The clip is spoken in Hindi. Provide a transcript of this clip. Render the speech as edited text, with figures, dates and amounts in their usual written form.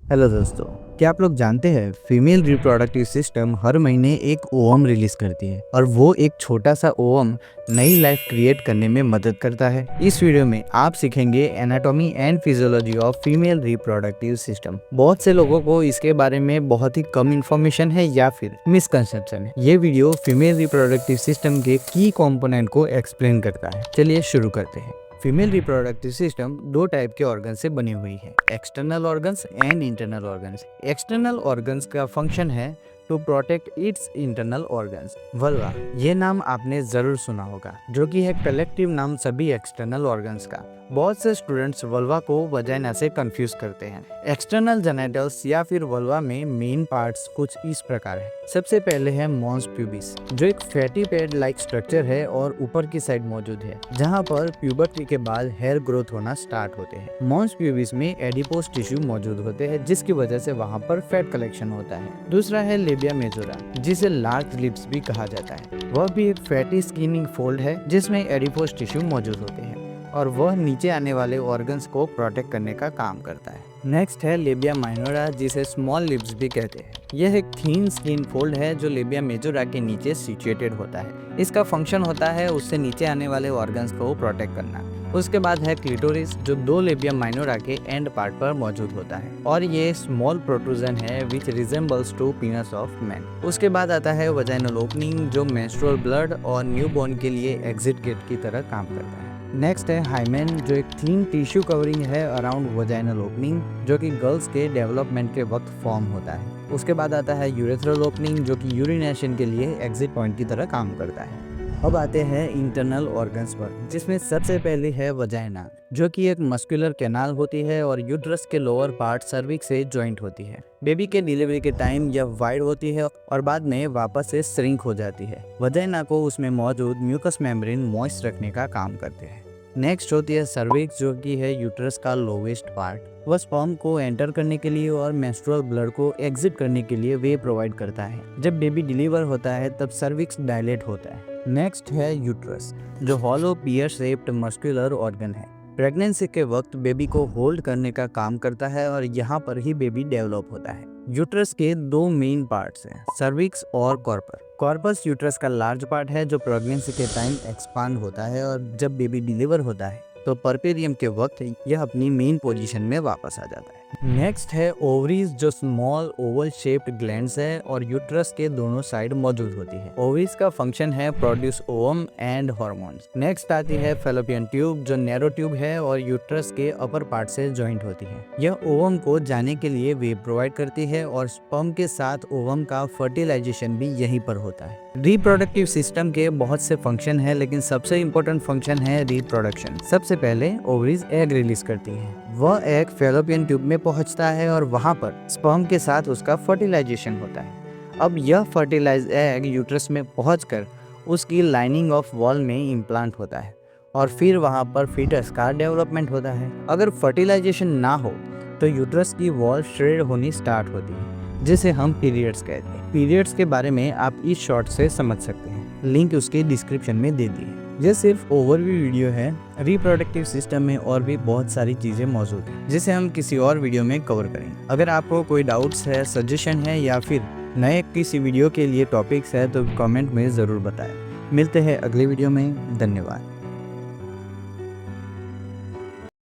हेलो दोस्तों, क्या आप लोग जानते हैं फीमेल रिप्रोडक्टिव सिस्टम हर महीने एक ओवम रिलीज करती है और वो एक छोटा सा ओवम नई लाइफ क्रिएट करने में मदद करता है। इस वीडियो में आप सीखेंगे anatomy and physiology of female reproductive system. बहुत से लोगों को इसके बारे में बहुत ही कम इन्फॉर्मेशन है या फिर मिसकंसेप्शन है। ये वीडियो फीमेल रिप्रोडक्टिव सिस्टम के की कंपोनेंट को एक्सप्लेन करता है। चलिए शुरू करते हैं। फीमेल रिप्रोडक्टिव सिस्टम दो टाइप के ऑर्गन से बनी हुई है, external organs and internal organs. External organs का फंक्शन है to protect its internal organs. Vulva, ये नाम आपने जरूर सुना होगा, जो कि है कलेक्टिव नाम सभी एक्सटर्नल ऑर्गन्स का। बहुत से स्टूडेंट्स वल्वा को वजाइना से कंफ्यूज करते हैं। एक्सटर्नल जेनिटल्स या फिर वल्वा में मेन पार्ट्स कुछ इस प्रकार है। सबसे पहले है मॉन्स प्यूबिस, जो एक फैटी पैड लाइक स्ट्रक्चर है और ऊपर की साइड मौजूद है, जहां पर प्यूबर्टी के बाद हेयर ग्रोथ होना स्टार्ट होते हैं। मॉन्स प्यूबिस में एडिपोस टिश्यू मौजूद होते हैं, जिसकी वजह से वहां पर फैट कलेक्शन होता है। दूसरा है लेबिया मेजोरा, जिसे लार्ज लिप्स भी कहा जाता है। वह भी एक फैटी स्किनिंग फोल्ड है जिसमें एडिपोस टिश्यू मौजूद होते हैं और वह नीचे आने वाले ऑर्गन्स को प्रोटेक्ट करने का काम करता है। नेक्स्ट है लेबिया माइनोरा, जिसे स्मॉल लिप्स भी कहते हैं। यह एक थीन स्किन फोल्ड है जो लेबिया मेजोरा के नीचे सिचुएटेड होता है। इसका फंक्शन होता है उससे नीचे आने वाले ऑर्गन्स को प्रोटेक्ट करना। उसके बाद है क्लिटोरिस, जो दो लेबिया माइनोरा के एंड पार्ट पर मौजूद होता है और ये स्मॉल प्रोट्रूजन है which resembles to penis of man. उसके बाद आता है वजाइनल ओपनिंग, जो मेंस्ट्रुअल ब्लड और न्यूबॉर्न के लिए एग्जिट गेट की तरह काम करता है। नेक्स्ट है हाइमेन, जो एक थीन टिश्यू कवरिंग है अराउंड वजाइनल ओपनिंग, जो कि गर्ल्स के डेवलपमेंट के वक्त फॉर्म होता है। उसके बाद आता है यूरेथ्रल ओपनिंग, जो कि यूरिनेशन के लिए एग्जिट पॉइंट की तरह काम करता है। अब आते हैं इंटरनल ऑर्गन्स पर, जिसमें सबसे पहले है वजाइना, जो कि एक मस्कुलर कैनाल होती है और यूट्रस के लोअर पार्ट सर्विक्स से जॉइंट होती है। बेबी के डिलीवरी के टाइम यह वाइड होती है और बाद में वापस से श्रिंक हो जाती है। वजाइना को उसमें मौजूद म्यूकस मेम्ब्रेन मॉइस्ट रखने का काम करते हैं। नेक्स्ट होती है सर्विक्स, जो कि है यूट्रस का लोवेस्ट पार्ट। वह स्पर्म को एंटर करने के लिए और मेंस्ट्रुअल ब्लड को एग्जिट करने के लिए वे प्रोवाइड करता है। जब बेबी डिलीवर होता है तब सर्विक्स डायलेट होता है। नेक्स्ट है यूट्रस, जो hollow pear shaped muscular organ है। प्रेगनेंसी के वक्त बेबी को होल्ड करने का काम करता है और यहाँ पर ही बेबी डेवलप होता है। यूट्रस के दो मेन पार्ट्स हैं, सर्विक्स और कॉर्पर। कॉर्पस यूट्रस का लार्ज पार्ट है जो प्रेगनेंसी के टाइम एक्सपांड होता है और जब बेबी डिलीवर होता है तो परपेरियम के वक्त यह अपनी मेन पोजीशन में वापस आ जाता है। नेक्स्ट है ओवरीज, जो स्मॉल ओवल शेप्ड ग्लैंड्स है और यूट्रस के दोनों साइड मौजूद होती है। ओवरीज का फंक्शन है produce ovum and hormones. Next आती है फैलोपियन ट्यूब, जो नैरो ट्यूब है और यूट्रस के अपर पार्ट से जॉइंट होती है। यह ओवम को जाने के लिए वे प्रोवाइड करती है और स्पर्म के साथ ओवम का फर्टिलाइजेशन भी यहीं पर होता है। रिप्रोडक्टिव सिस्टम के बहुत से फंक्शन है, लेकिन सबसे इम्पोर्टेंट फंक्शन है रिप्रोडक्शन। सबसे पहले ओवरीज एग रिलीज करती है। वह एग फैलोपियन ट्यूब में पहुंचता है और वहां पर स्पर्म के साथ उसका फर्टिलाइजेशन होता है। अब यह फर्टिलाइज एग यूट्रस में पहुंचकर उसकी लाइनिंग ऑफ वॉल में इम्प्लांट होता है और फिर वहां पर फीटस का डेवलपमेंट होता है। अगर फर्टिलाइजेशन ना हो तो यूट्रस की वॉल श्रेड होनी स्टार्ट होती है, जिसे हम पीरियड्स कहते हैं। पीरियड्स के बारे में आप इस शॉर्ट से समझ सकते हैं, लिंक उसके डिस्क्रिप्शन में दे दी है। यह सिर्फ ओवरव्यू वीडियो है। रिप्रोडक्टिव सिस्टम में और भी बहुत सारी चीज़ें मौजूद हैं, जिसे हम किसी और वीडियो में कवर करेंगे। अगर आपको कोई डाउट्स है, सजेशन है या फिर नए किसी वीडियो के लिए टॉपिक्स है तो कमेंट में ज़रूर बताएं। मिलते हैं अगले वीडियो में। धन्यवाद।